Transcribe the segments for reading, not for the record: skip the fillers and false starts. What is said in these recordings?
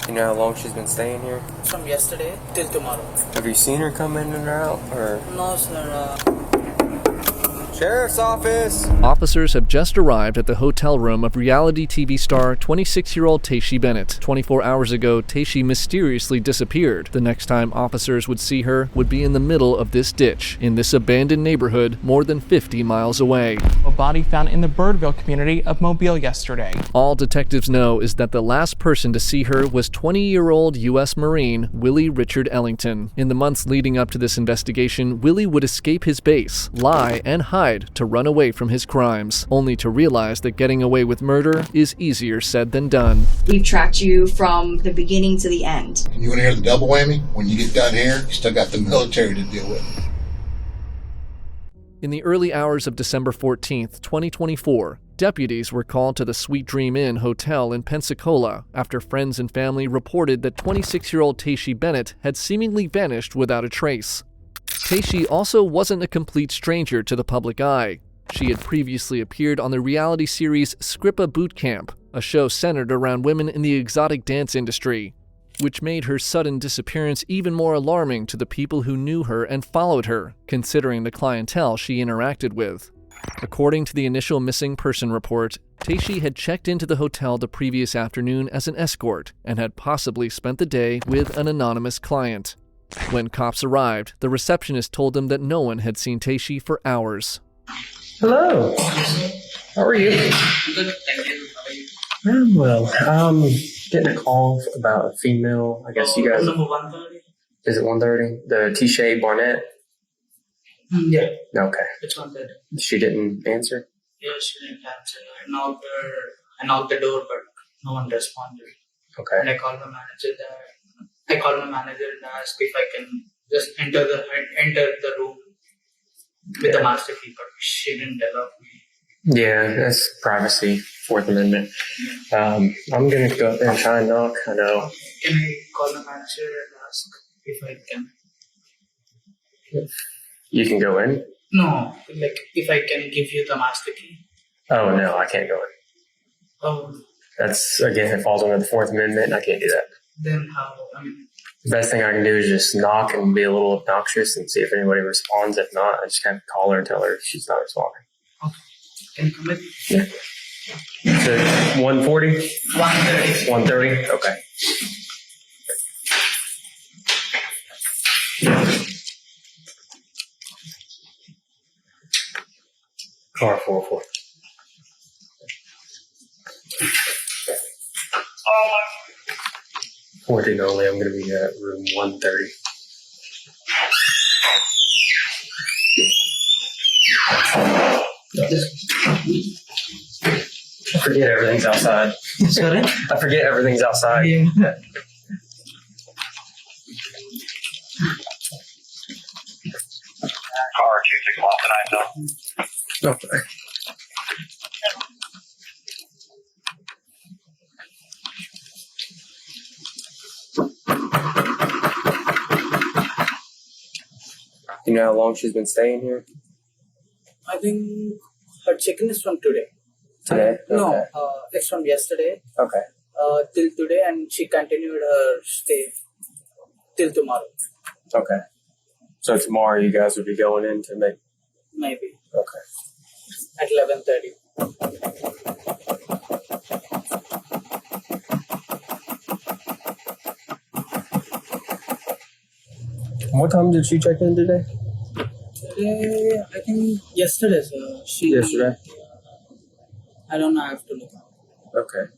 You know how long she's been staying here? From yesterday till tomorrow. Have you seen her come in and out, or? No, sir. Sheriff's office! Officers have just arrived at the hotel room of reality TV star 26-year-old Tishi Bennett. 24 hours ago, Tishi mysteriously disappeared. The next time officers would see her would be in the middle of this ditch, in this abandoned neighborhood more than 50 miles away. A body found in the Birdville community of Mobile yesterday. All detectives know is that the last person to see her was 20-year-old U.S. Marine Willie Richard Ellington. In the months leading up to this investigation, Willie would escape his base, lie, and hide to run away from his crimes, only to realize that getting away with murder is easier said than done. We've tracked you from the beginning to the end. You want to hear the double whammy? When you get done here, you still got the military to deal with. In the early hours of December 14th, 2024, deputies were called to the Sweet Dream Inn Hotel in Pensacola after friends and family reported that 26-year-old Tishi Bennett had seemingly vanished without a trace. Tishi also wasn't a complete stranger to the public eye. She had previously appeared on the reality series Scrippa Boot Camp, a show centered around women in the exotic dance industry, which made her sudden disappearance even more alarming to the people who knew her and followed her, considering the clientele she interacted with. According to the initial missing person report, Tishi had checked into the hotel the previous afternoon as an escort and had possibly spent the day with an anonymous client. When cops arrived, the receptionist told them that no one had seen Tishi for hours. Hello. How are you? Good, thank you. How are you? I'm well. Getting a call about a female. I guess you guys. Number 130? Is it 1:30? The Tishi Barnett? Yeah, Okay. it's 130. She didn't answer? Yeah, she didn't answer. I knocked the door, but no one responded. Okay. And I called my manager there. I called my manager and asked if I can just enter the room with the master key, but she didn't allow me. Yeah, that's privacy, Fourth Amendment. I'm going to go up there and try and knock. I know. Can I call the manager and ask if I can? You can go in? No, like if I can give you the master key. Oh, no, I can't go in. Oh, That's, again, it falls under the Fourth Amendment. I can't do that. then how? I mean, The best thing I can do is just knock and be a little obnoxious and see if anybody responds. If not, I just have to call her and tell her she's not responding. okay. Can you come with? Yeah. So 140? 130. 130? Okay. Car 44. Oh, 14 only. I'm going to be at room 130. I forget everything's outside. sorry? I forget everything's outside. Yeah. Car 261 tonight, though. Okay. You know how long she's been staying here? I think her check-in is from today. Today? No, Okay. it's from yesterday Okay. till today, and she continued her stay till tomorrow, Okay. So tomorrow you guys would be going in to make... maybe Okay. at 11:30. What time did she check in today? Today, I think yesterday, sir. Yesterday? I don't know. I have to look. Okay.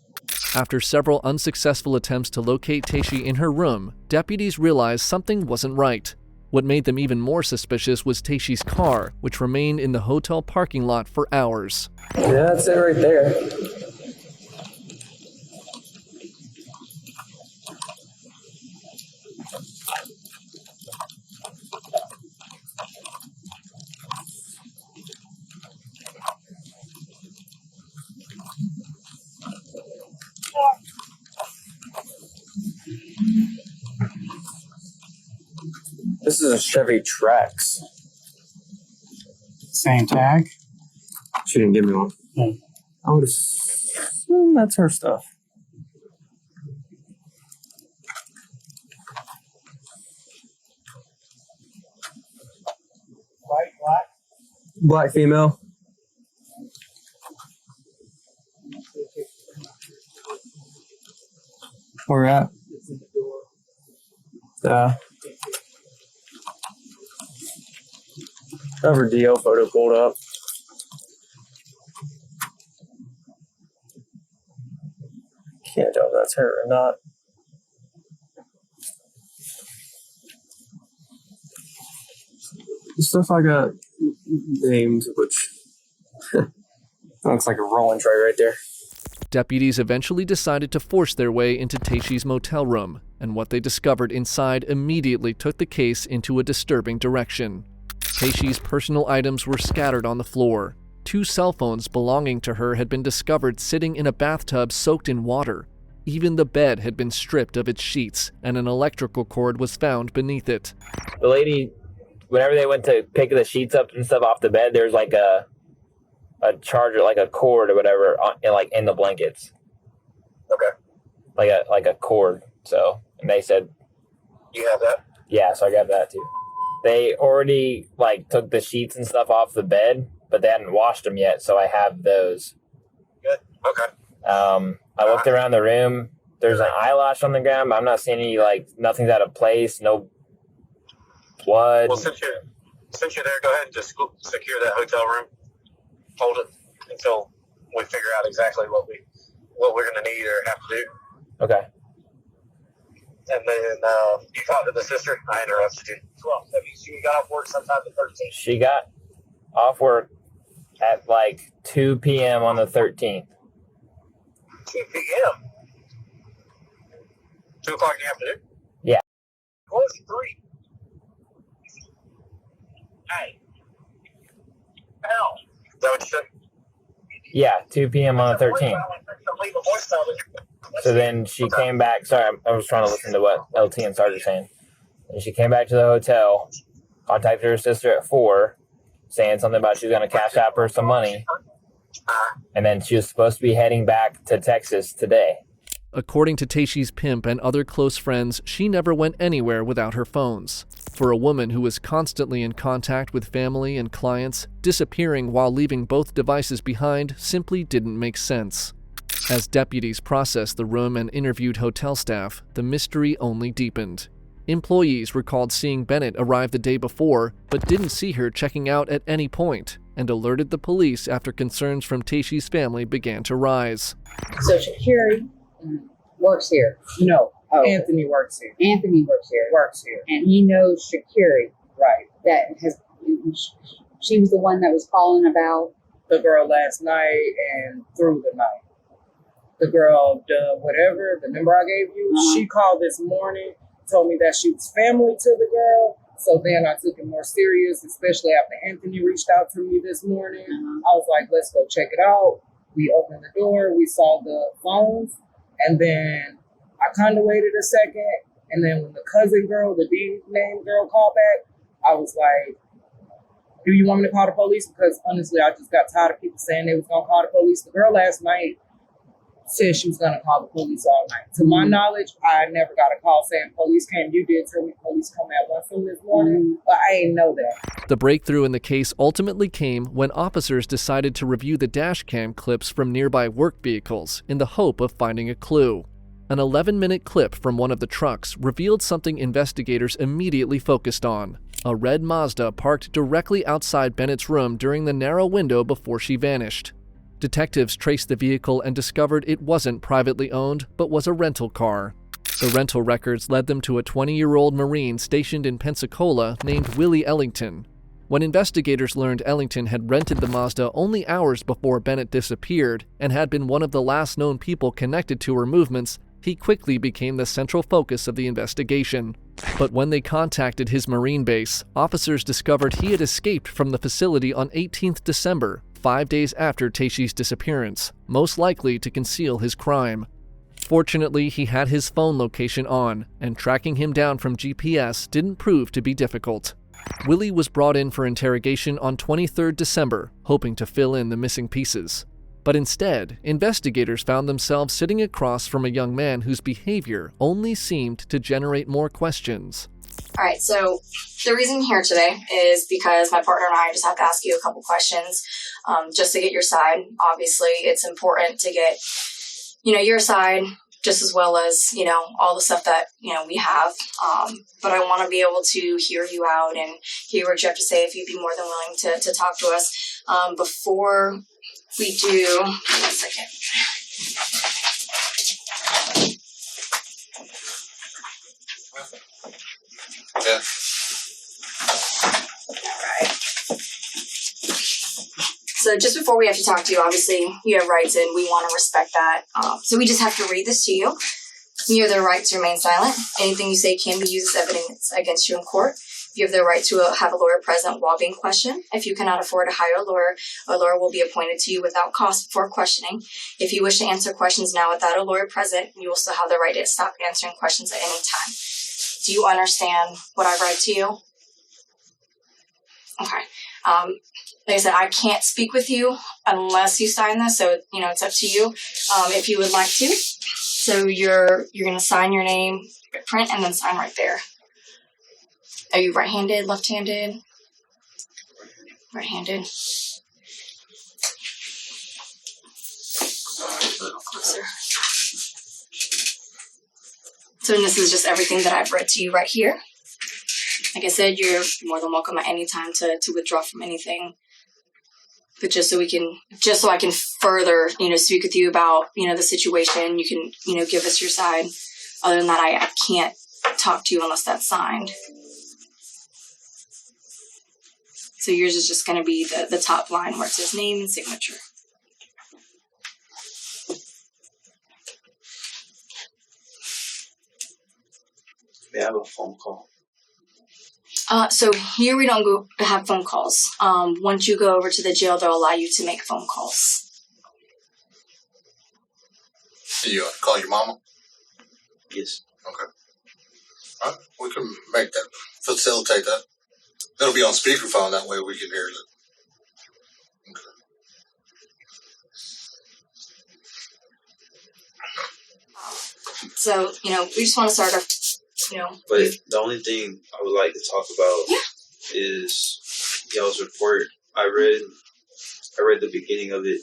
After several unsuccessful attempts to locate Tishi in her room, deputies realized something wasn't right. What made them even more suspicious was Tishi's car, which remained in the hotel parking lot for hours. Yeah, that's it right there. This is a Chevy Trax. Same tag. She didn't give me one. I would assume that's her stuff. Black female. Where at? I have her DL photo pulled up. Can't tell if that's her or not. The stuff I got named, which looks like a rolling tray right there. Deputies eventually decided to force their way into Tishi's motel room, and what they discovered inside immediately took the case into a disturbing direction. Tishi's personal items were scattered on the floor. 2 cell phones belonging to her had been discovered sitting in a bathtub soaked in water. Even the bed had been stripped of its sheets, and an electrical cord was found beneath it. The lady, whenever they went to pick the sheets up and stuff off the bed, there's like a charger, like a cord or whatever, in the blankets. Okay. Like a cord. So, and they said, You have that? yeah, so I got that too. They already took the sheets and stuff off the bed, but they hadn't washed them yet, so I have those. Good. Okay. I looked around the room. There's an eyelash on the ground, but I'm not seeing any, nothing's out of place, no blood. Well, since you're there, go ahead and just secure that hotel room. Hold it until we figure out exactly what we're going to need or have to do. Okay. And then you talked to the sister. I interrupted you. 12. That means she got off work sometime the 13th. She got off work at 2 p.m. on the 13th. 2 p.m. 2 o'clock in the afternoon? Yeah. Close at 3. Hey. Hell. Is that what you said? Yeah, 2 p.m. on the 13th. Leave a voicemail. So then she came back. Sorry, I was trying to listen to what LT and Sarge are saying. And she came back to the hotel, contacted her sister at 4, saying something about she was going to cash out her some money. And then she was supposed to be heading back to Texas today. According to Tishi's pimp and other close friends, she never went anywhere without her phones. For a woman who was constantly in contact with family and clients, disappearing while leaving both devices behind simply didn't make sense. As deputies processed the room and interviewed hotel staff, the mystery only deepened. Employees recalled seeing Bennett arrive the day before, but didn't see her checking out at any point, and alerted the police after concerns from Tishi's family began to rise. So Shakiri works here. No, Oh. Anthony works here. Anthony works here. Works here. And he knows Shakiri. Right. That has. She was the one that was calling about The girl last night and through the night. The girl, the number I gave you, she called this morning, told me that she was family to the girl. So then I took it more serious, especially after Anthony reached out to me this morning. I was like, let's go check it out. We opened the door, we saw the phones, and then I kind of waited a second. And then when the cousin girl, the D-name girl called back, I was like, do you want me to call the police? Because honestly, I just got tired of people saying they was going to call the police. The girl last night said she was going to call the police all night. To my knowledge, I never got a call saying police came. You did tell me police come at 1 from this morning, but I ain't know that. The breakthrough in the case ultimately came when officers decided to review the dashcam clips from nearby work vehicles in the hope of finding a clue. An 11-minute clip from one of the trucks revealed something investigators immediately focused on: a red Mazda parked directly outside Bennett's room during the narrow window before she vanished. Detectives traced the vehicle and discovered it wasn't privately owned, but was a rental car. The rental records led them to a 20-year-old Marine stationed in Pensacola named Willie Ellington. When investigators learned Ellington had rented the Mazda only hours before Bennett disappeared and had been one of the last known people connected to her movements, he quickly became the central focus of the investigation. But when they contacted his Marine base, officers discovered he had escaped from the facility on 18th December, 5 days after Tishi's disappearance, most likely to conceal his crime. Fortunately, he had his phone location on, and tracking him down from GPS didn't prove to be difficult. Willie was brought in for interrogation on 23rd December, hoping to fill in the missing pieces. But instead, investigators found themselves sitting across from a young man whose behavior only seemed to generate more questions. All right, so the reason here today is because my partner and I just have to ask you a couple questions just to get your side. Obviously, it's important to get, your side just as well as, all the stuff that, we have. But I want to be able to hear you out and hear what you have to say if you'd be more than willing to talk to us. Before we do, give me a second. Yeah. Alright. So just before we have to talk to you, obviously you have rights and we want to respect that. So we just have to read this to you. You have the right to remain silent. Anything you say can be used as evidence against you in court. You have the right to have a lawyer present while being questioned. If you cannot afford to hire a lawyer will be appointed to you without cost before questioning. If you wish to answer questions now without a lawyer present, you will still have the right to stop answering questions at any time. Do you understand what I read to you? Okay. Like I said, I can't speak with you unless you sign this, so it's up to you if you would like to. So you're going to sign your name, print, and then sign right there. Are you right-handed, left-handed? Right-handed. A little closer. So this is just everything that I've read to you right here. Like I said, you're more than welcome at any time to withdraw from anything. But just so I can further, speak with you about, the situation, you can, give us your side. Other than that, I can't talk to you unless that's signed. So yours is just going to be the top line where it says name and signature. May I have a phone call? So here we don't go have phone calls. Once you go over to the jail, they'll allow you to make phone calls. Do you call your mama? Yes. Okay. All right. We can make that, facilitate that. It'll be on speakerphone, that way we can hear it. Okay. So, we just want to start off, But the only thing I would like to talk about is y'all's report. I read the beginning of it.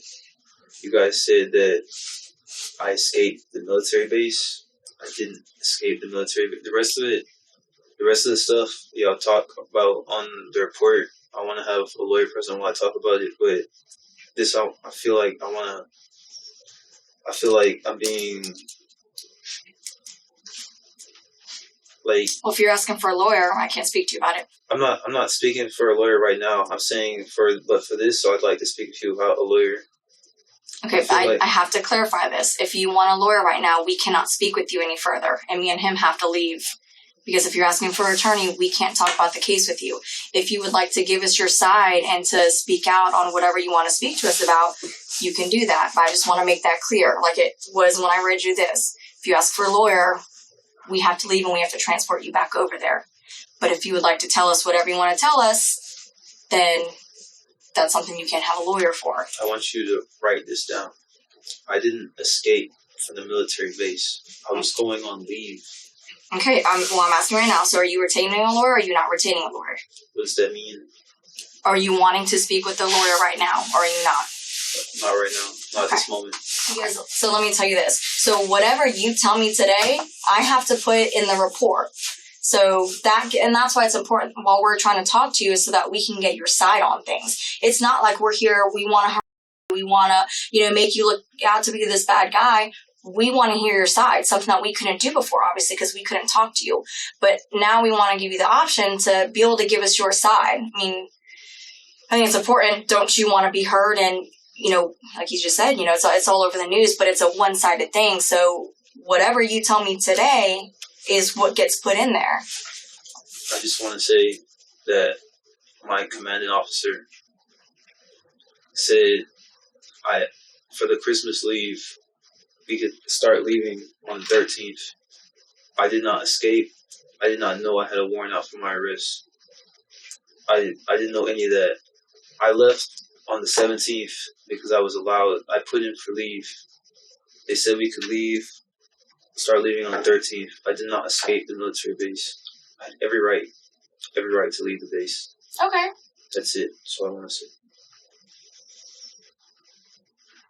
You guys said that I escaped the military base. I didn't escape the military base. The rest of the stuff y'all talk about on the report, I want to have a lawyer present while I talk about it. But this, I feel like I'm being like. Well, if you're asking for a lawyer, I can't speak to you about it. I'm not speaking for a lawyer right now. I'm saying for this, so I'd like to speak to you about a lawyer. Okay, I have to clarify this. If you want a lawyer right now, we cannot speak with you any further, and me and him have to leave. Because if you're asking for an attorney, we can't talk about the case with you. If you would like to give us your side and to speak out on whatever you want to speak to us about, you can do that. But I just want to make that clear, like it was when I read you this. If you ask for a lawyer, we have to leave and we have to transport you back over there. But if you would like to tell us whatever you want to tell us, then that's something you can have a lawyer for. I want you to write this down. I didn't escape from the military base. I was going on leave. Okay, I'm asking right now. So are you retaining a lawyer or are you not retaining a lawyer? What does that mean? Are you wanting to speak with the lawyer right now or are you not? Not right now. Not at this moment. So let me tell you this. So whatever you tell me today, I have to put in the report. So that's why it's important while we're trying to talk to you is so that we can get your side on things. It's not like we're here, we want to make you look out to be this bad guy. We want to hear your side, something that we couldn't do before, obviously, because we couldn't talk to you. But now we want to give you the option to be able to give us your side. I mean, I think it's important. Don't you want to be heard? And, like you just said, it's all over the news, but it's a one-sided thing. So whatever you tell me today is what gets put in there. I just want to say that my commanding officer said for the Christmas leave, we could start leaving on the 13th. I did not escape. I did not know I had a warrant out for my arrest. I didn't know any of that. I left on the 17th because I was allowed. I put in for leave. They said we could leave, start leaving on the 13th. I did not escape the military base. I had every right to leave the base. Okay. That's it. That's all I want to say.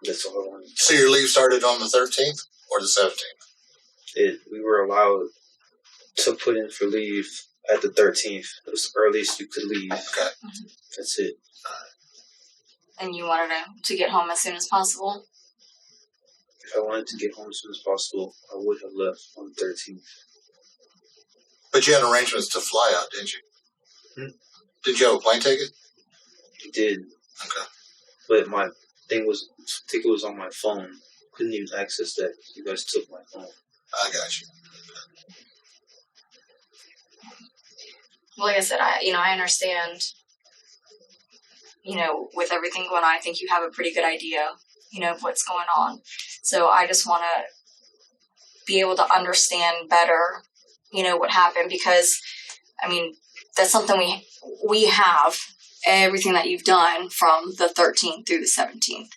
That's all I want to say. So your leave started on the 13th or the 17th? We were allowed to put in for leave at the 13th. It was the earliest you could leave. Okay. That's it. And you wanted to get home as soon as possible? If I wanted to get home as soon as possible, I would have left on the 13th. But you had arrangements to fly out, didn't you? Did you have a plane ticket? I did. Okay. But my ticket was on my phone. Couldn't even access that. You guys took my phone. I got you. Well, like I said, I understand, with everything going on, I think you have a pretty good idea, of what's going on. So I just want to be able to understand better, what happened, because, that's something we have, everything that you've done from the 13th through the 17th.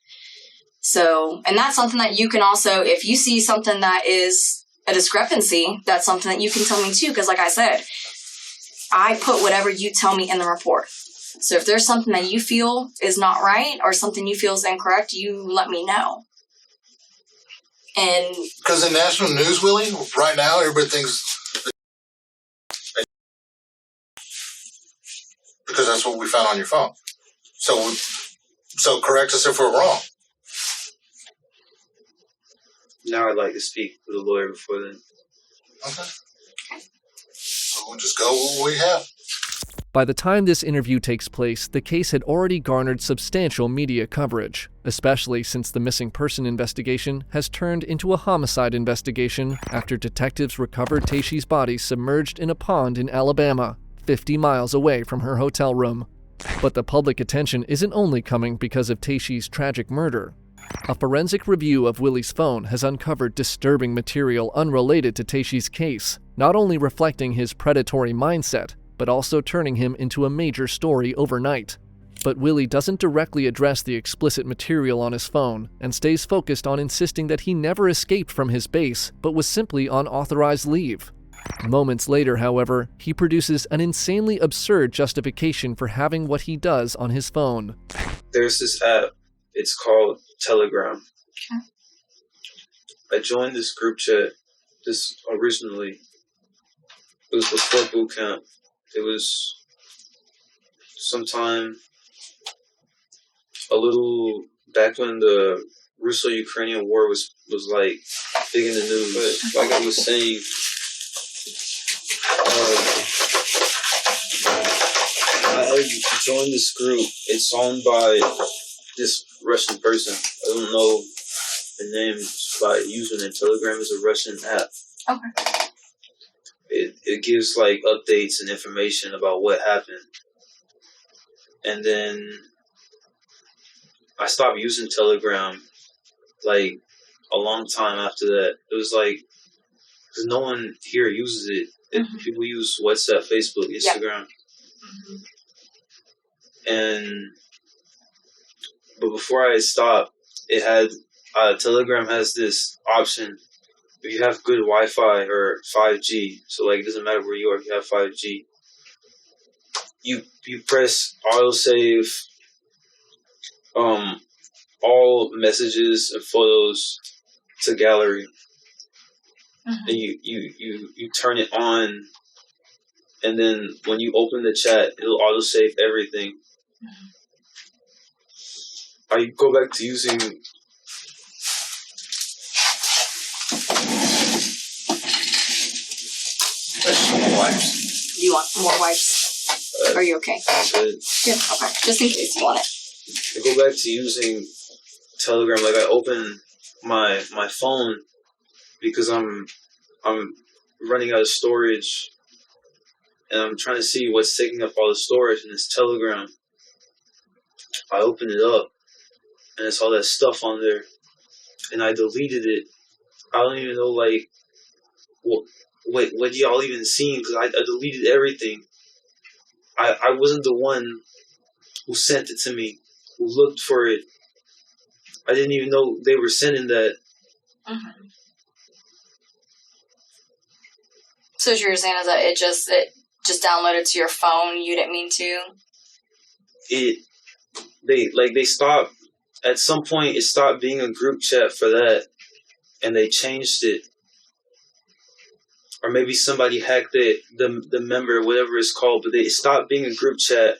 So, and that's something that you can also, if you see something that is a discrepancy, that's something that you can tell me too, because like I said, I put whatever you tell me in the report. So if there's something that you feel is not right or something you feel is incorrect, you let me know. And because in national news, Willie, right now everybody thinks, because that's what we found on your phone. So correct us if we're wrong. Now I'd like to speak with a lawyer before then. Okay. So we'll just go with what we have. By the time this interview takes place, the case had already garnered substantial media coverage, especially since the missing person investigation has turned into a homicide investigation after detectives recovered Tishi's body submerged in a pond in Alabama, 50 miles away from her hotel room. But the public attention isn't only coming because of Tishi's tragic murder. A forensic review of Willie's phone has uncovered disturbing material unrelated to Tishi's case, not only reflecting his predatory mindset, but also turning him into a major story overnight. But Willie doesn't directly address the explicit material on his phone and stays focused on insisting that he never escaped from his base, but was simply on authorized leave. Moments later, however, he produces an insanely absurd justification for having what he does on his phone. There's this app. It's called Telegram. I joined this group chat. This originally, it was before boot camp. It was sometime a little back when the Russo-Ukrainian war was like big in the news. But like I was saying, I joined this group. It's owned by this Russian person. I don't know the name by using it. Telegram is a Russian app. okay. It gives like updates and information about what happened. And then I stopped using Telegram like a long time after that. It was like, because no one here uses it. People use WhatsApp, Facebook, Instagram. But before I stopped, it had Telegram has this option. If you have good Wi-Fi or 5G, so like it doesn't matter where you are, if you have 5G, you press autosave all messages and photos to gallery, and you turn it on, and then when you open the chat, it'll autosave everything. I go back to using wipes. Do you want more wipes? Are you okay? Good. Okay. Just in case you want it. I go back to using Telegram. Like I open my phone because I'm running out of storage, and I'm trying to see what's taking up all the storage, and it's Telegram. I open it up, and it's all that stuff on there, and I deleted it. I don't even know like what y'all even seen, because I deleted everything. I wasn't the one who sent it to me, who looked for it. I didn't even know they were sending that. So what you're saying is that it just downloaded to your phone. You didn't mean to. They stopped at some point. It stopped being a group chat for that, and they changed it. Or maybe somebody hacked it, the member, whatever it's called, but they stopped being a group chat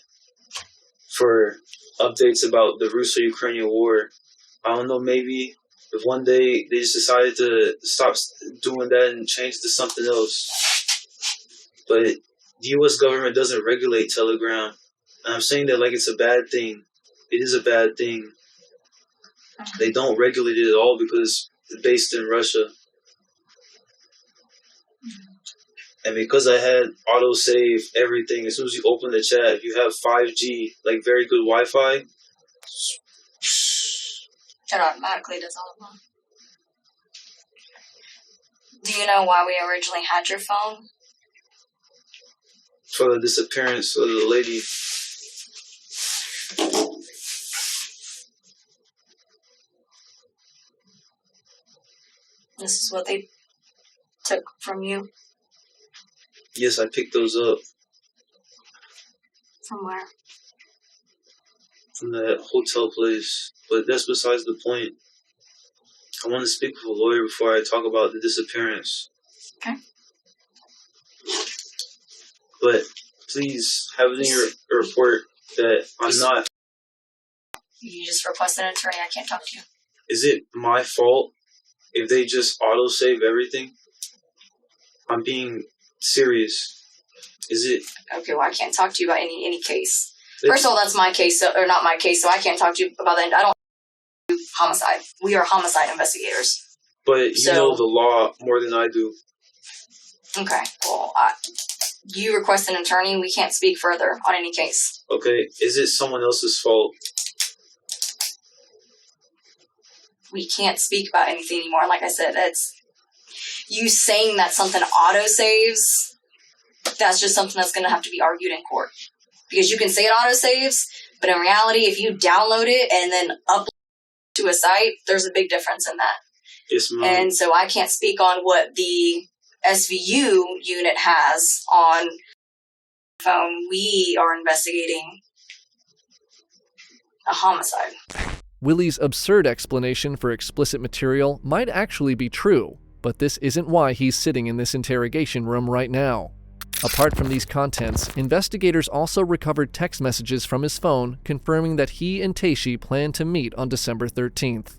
for updates about the Russo-Ukrainian war. I don't know, maybe if one day they just decided to stop doing that and change to something else. But the U.S. government doesn't regulate Telegram. And I'm saying that like it's a bad thing. It is a bad thing. They don't regulate it at all because it's based in Russia. And because I had autosave everything, as soon as you open the chat, if you have 5G, like very good Wi-Fi, It automatically does all of them. Do you know why we originally had your phone? for the disappearance of the lady. This is what they took from you? Yes, I picked those up From where? from that hotel place, but that's besides the point. I want to speak with a lawyer before I talk about the disappearance. Okay. But please have it in your report that I'm not. You just requested an attorney. I can't talk to you. Is it my fault if they just autosave everything? I'm being serious. Is it? Okay, well, I can't talk to you about any case. First of all, that's my case, or not my case, so I can't talk to you about that. I don't do homicide. We are homicide investigators. But you know the law more than I do. Okay, well, you request an attorney. We can't speak further on any case. Okay, is it someone else's fault? We can't speak about anything anymore. Like I said, it's you saying that something auto-saves. That's just something that's going to have to be argued in court. Because you can say it auto-saves, but in reality, if you download it and then upload it to a site, there's a big difference in that. Yes, ma'am. And so I can't speak on what the SVU unit has on phone. We are investigating a homicide. Willie's absurd explanation for explicit material might actually be true, but this isn't why he's sitting in this interrogation room right now. Apart from these contents, investigators also recovered text messages from his phone confirming that he and Tishi planned to meet on December 13th.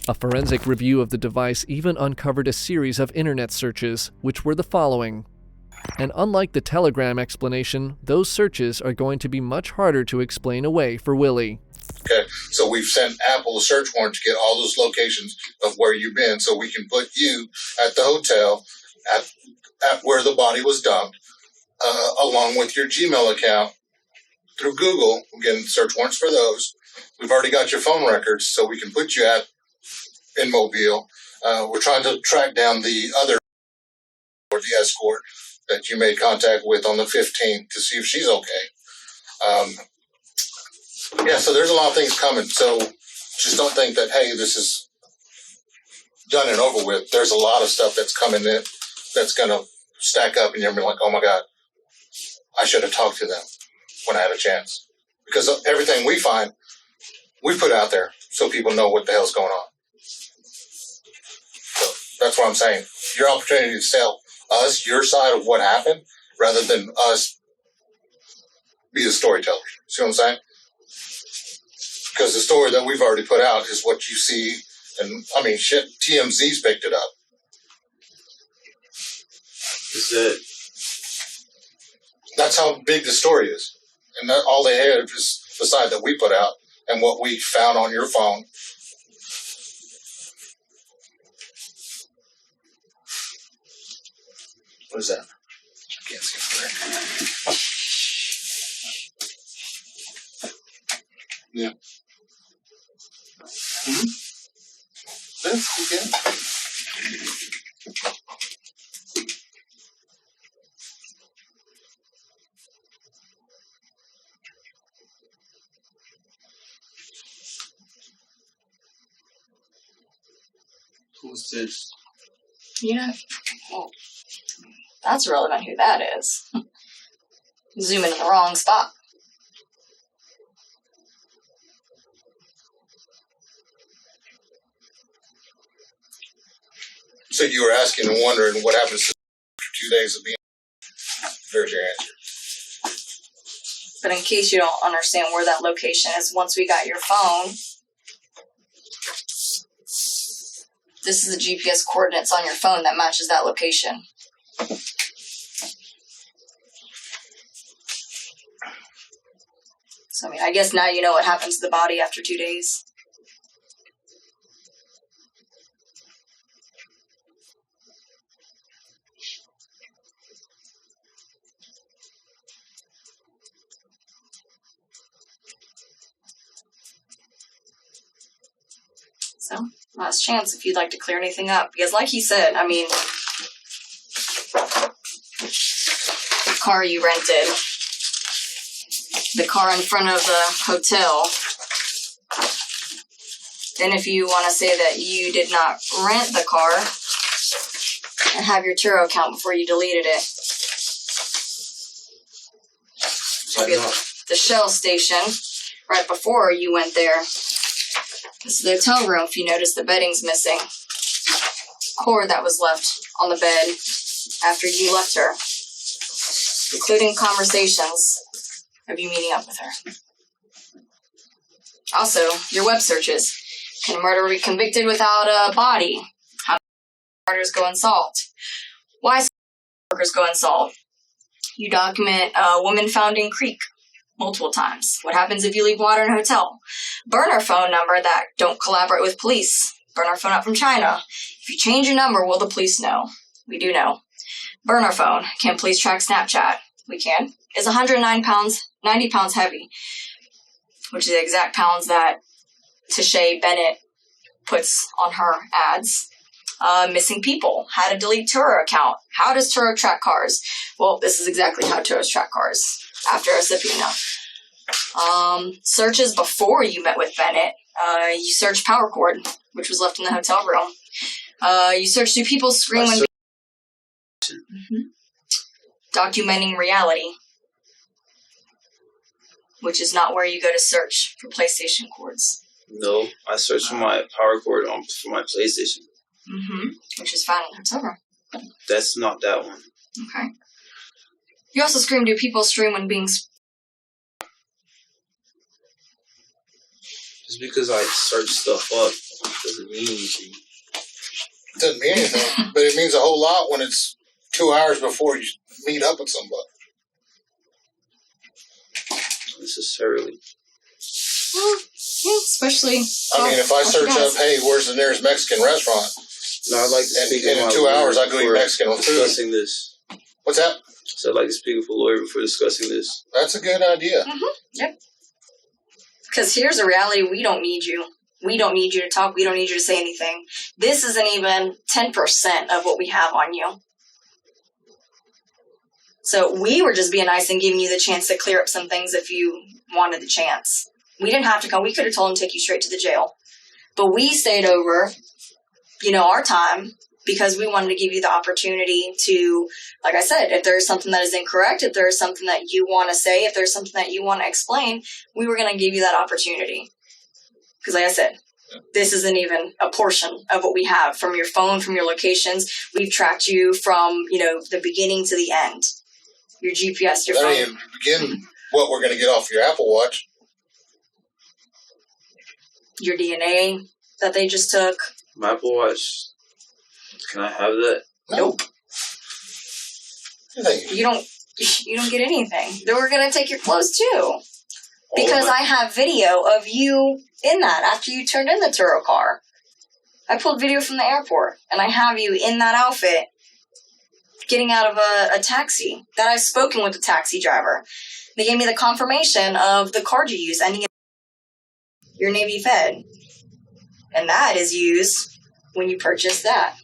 A forensic review of the device even uncovered a series of internet searches, which were the following. And unlike the Telegram explanation, those searches are going to be much harder to explain away for Willie. Okay, so we've sent Apple a search warrant to get all those locations of where you've been so we can put you at the hotel at where the body was dumped, along with your Gmail account through Google. We're getting search warrants for those. We've already got your phone records, so we can put you in Mobile. We're trying to track down the other, or the escort that you made contact with on the 15th to see if she's okay. Yeah, so there's a lot of things coming. So just don't think that, hey, this is done and over with. There's a lot of stuff that's coming in that's going to stack up, and you're going to be like, oh my God, I should have talked to them when I had a chance. Because everything we find, we put out there so people know what the hell's going on. So that's what I'm saying. Your opportunity to tell us your side of what happened rather than us be the storytellers. See what I'm saying? Because the story that we've already put out is what you see. And, I mean, shit, TMZ's picked it up. Is that... That's how big the story is. And that, all they have is the side that we put out and what we found on your phone. What is that? I can't see it there. Yeah. Mm-hmm. Yeah, you can. Who's this? You know, well, That's relevant who that is. Zoom in the wrong spot. So you were asking and wondering what happens after 2 days of being. There's your answer. But in case you don't understand where that location is, once we got your phone, this is the GPS coordinates on your phone that matches that location. So, I mean, I guess now you know what happens to the body after 2 days. So, last chance if you'd like to clear anything up. Because like he said, I mean, the car you rented, the car in front of the hotel, then if you want to say that you did not rent the car and have your Turo account before you deleted it. Maybe the Shell station right before you went there. This is the hotel room. If you notice, the bedding's missing. Cord that was left on the bed after you left her, including conversations of you meeting up with her. Also, your web searches. Can a murderer be convicted without a body? How do murders go unsolved? Why workers go unsolved? You document a woman found in creek multiple times. What happens if you leave water in a hotel? Burner phone number that don't collaborate with police. Burner phone up from China. If you change your number, will the police know? We do know. Burner phone. Can police track Snapchat? We can. Is 109 pounds, 90 pounds heavy, which is the exact pounds that Tishi Bennett puts on her ads. Missing people. How to delete Turo account. How does Turo track cars? Well, this is exactly how Turo's track cars after a subpoena. Searches before you met with Bennett. You searched power cord, which was left in the hotel room. You searched do people scream when... Documenting reality, which is not where you go to search for PlayStation cords. No, I searched for my power cord for my PlayStation. Which is found in the hotel room. That's not that one. Okay. You also scream, do people scream when being... Just because I search stuff up doesn't mean anything. It doesn't mean anything, but it means a whole lot when it's 2 hours before you meet up with somebody. Necessarily. Well, yeah, especially... I mean, if I search up, hey, where's the nearest Mexican restaurant? No, I'd like to speak and in 2 hours, I go eat Mexican food. Discussing this. What's that? So I'd like to speak with a lawyer before discussing this. That's a good idea. Yep. Because here's the reality, we don't need you. We don't need you to talk. We don't need you to say anything. This isn't even 10% of what we have on you. So we were just being nice and giving you the chance to clear up some things if you wanted the chance. We didn't have to come. We could have told him to take you straight to the jail. But we stayed over, our time because we wanted to give you the opportunity to, like I said, if there's something that is incorrect, if there's something that you want to say, if there's something that you want to explain, we were going to give you that opportunity. Because like I said, this isn't even a portion of what we have from your phone, from your locations. We've tracked you from, the beginning to the end. Your GPS, your phone. That ain't begin what we're going to get off your Apple Watch. Your DNA that they just took. My Apple Watch. Can I have that? Nope. You don't get anything. Then we're going to take your clothes too. Because I have video of you in that after you turned in the Turo car. I pulled video from the airport and I have you in that outfit getting out of a taxi that I've spoken with the taxi driver. They gave me the confirmation of the card you use ending in your Navy Fed. And that is used when you purchase that.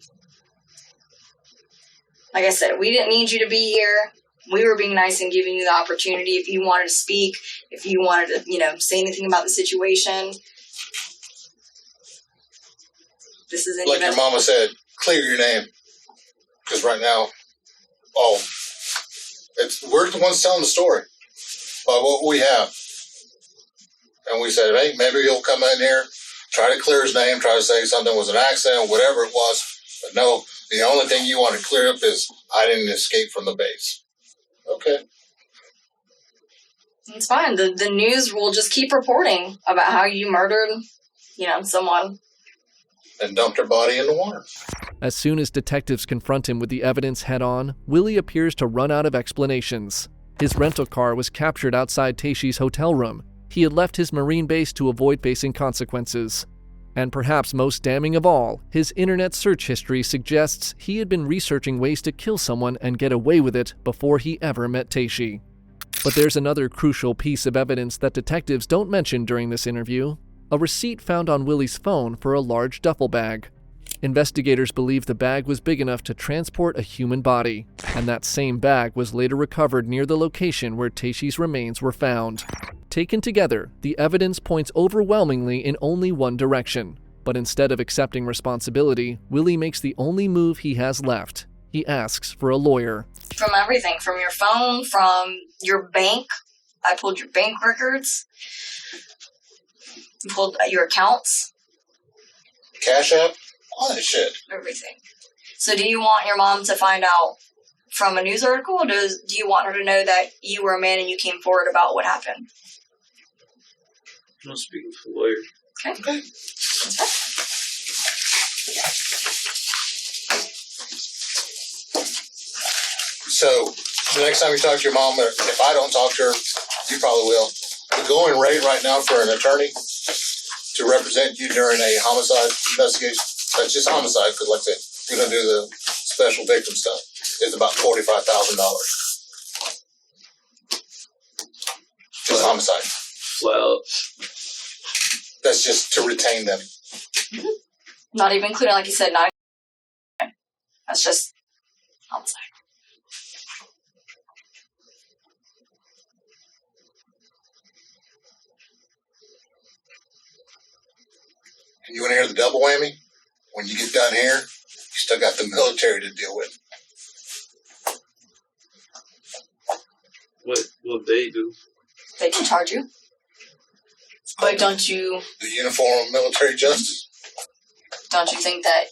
Like I said, we didn't need you to be here. We were being nice and giving you the opportunity. If you wanted to speak, if you wanted to, say anything about the situation. This isn't like your mama said, clear your name. Because right now, oh, we're the ones telling the story by what we have. And we said, hey, maybe he'll come in here, try to clear his name, try to say something was an accident, whatever it was. But no, the only thing you want to clear up is I didn't escape from the base. Okay. It's fine. The news will just keep reporting about how you murdered, someone. And dumped her body in the water. As soon as detectives confront him with the evidence head-on, Willie appears to run out of explanations. His rental car was captured outside Tishi's hotel room. He had left his Marine base to avoid facing consequences. And perhaps most damning of all, his internet search history suggests he had been researching ways to kill someone and get away with it before he ever met Tishi. But there's another crucial piece of evidence that detectives don't mention during this interview: a receipt found on Willie's phone for a large duffel bag. Investigators believe the bag was big enough to transport a human body, and that same bag was later recovered near the location where Tishi's remains were found. Taken together, the evidence points overwhelmingly in only one direction. But instead of accepting responsibility, Willie makes the only move he has left. He asks for a lawyer. From everything, from your phone, from your bank. I pulled your bank records. You pulled your accounts. Cash App? All that shit. Everything. So do you want your mom to find out from a news article, or do you want her to know that you were a man and you came forward about what happened? I'm speaking to a lawyer. Okay. So, the next time you talk to your mom, if I don't talk to her, you probably will. The going rate right now for an attorney to represent you during a homicide investigation, that's just homicide, because like I said, we don't do the special victim stuff, is about $45,000. Just homicide. Well, that's just to retain them. Mm-hmm. Not even including, like you said, that's just homicide. And you want to hear the double whammy? When you get done here, you still got the military to deal with. What they do? They can charge you. But don't you... The uniform of military justice? Don't you think that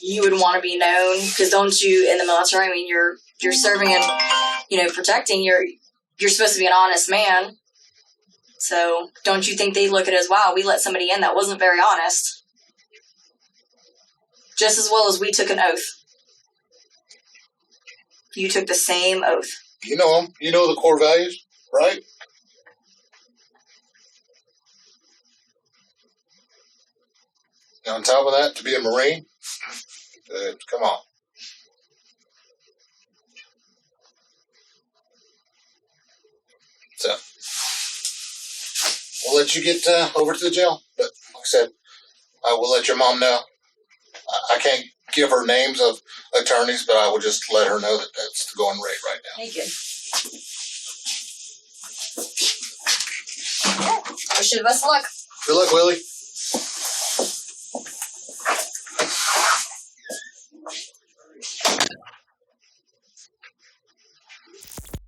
you would want to be known? Because don't you, in the military, I mean, you're serving and, protecting, you're supposed to be an honest man. So don't you think they look at it as, wow, we let somebody in that wasn't very honest? Just as well as we took an oath. You took the same oath. You know them. You know the core values, right? And on top of that, to be a Marine, come on. So, we'll let you get over to the jail. But like I said, I will let your mom know. I can't give her names of attorneys, but I will just let her know that that's the going rate right now. Thank you. Wish you the best of luck. Good luck, Willie.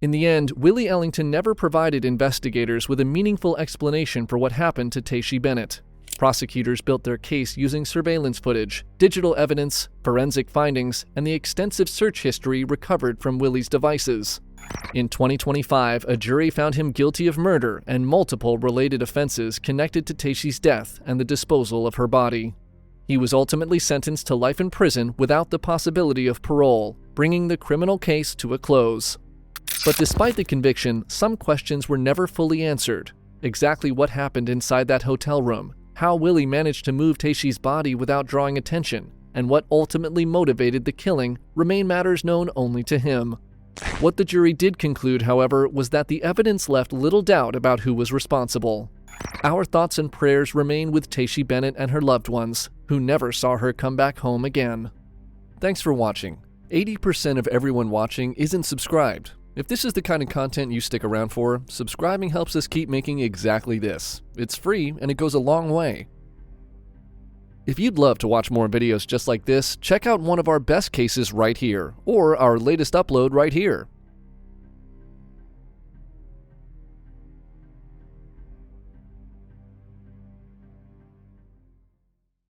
In the end, Willie Ellington never provided investigators with a meaningful explanation for what happened to Tishi Bennett. Prosecutors built their case using surveillance footage, digital evidence, forensic findings, and the extensive search history recovered from Willie's devices. In 2025, a jury found him guilty of murder and multiple related offenses connected to Tishi's death and the disposal of her body. He was ultimately sentenced to life in prison without the possibility of parole, bringing the criminal case to a close. But despite the conviction, some questions were never fully answered. Exactly what happened inside that hotel room, how Willie managed to move Tishi's body without drawing attention, and what ultimately motivated the killing remain matters known only to him. What the jury did conclude, however, was that the evidence left little doubt about who was responsible. Our thoughts and prayers remain with Tishi Bennett and her loved ones, who never saw her come back home again. Thanks for watching. 80% of everyone watching isn't subscribed. If this is the kind of content you stick around for, subscribing helps us keep making exactly this. It's free and it goes a long way. If you'd love to watch more videos just like this, check out one of our best cases right here, or our latest upload right here.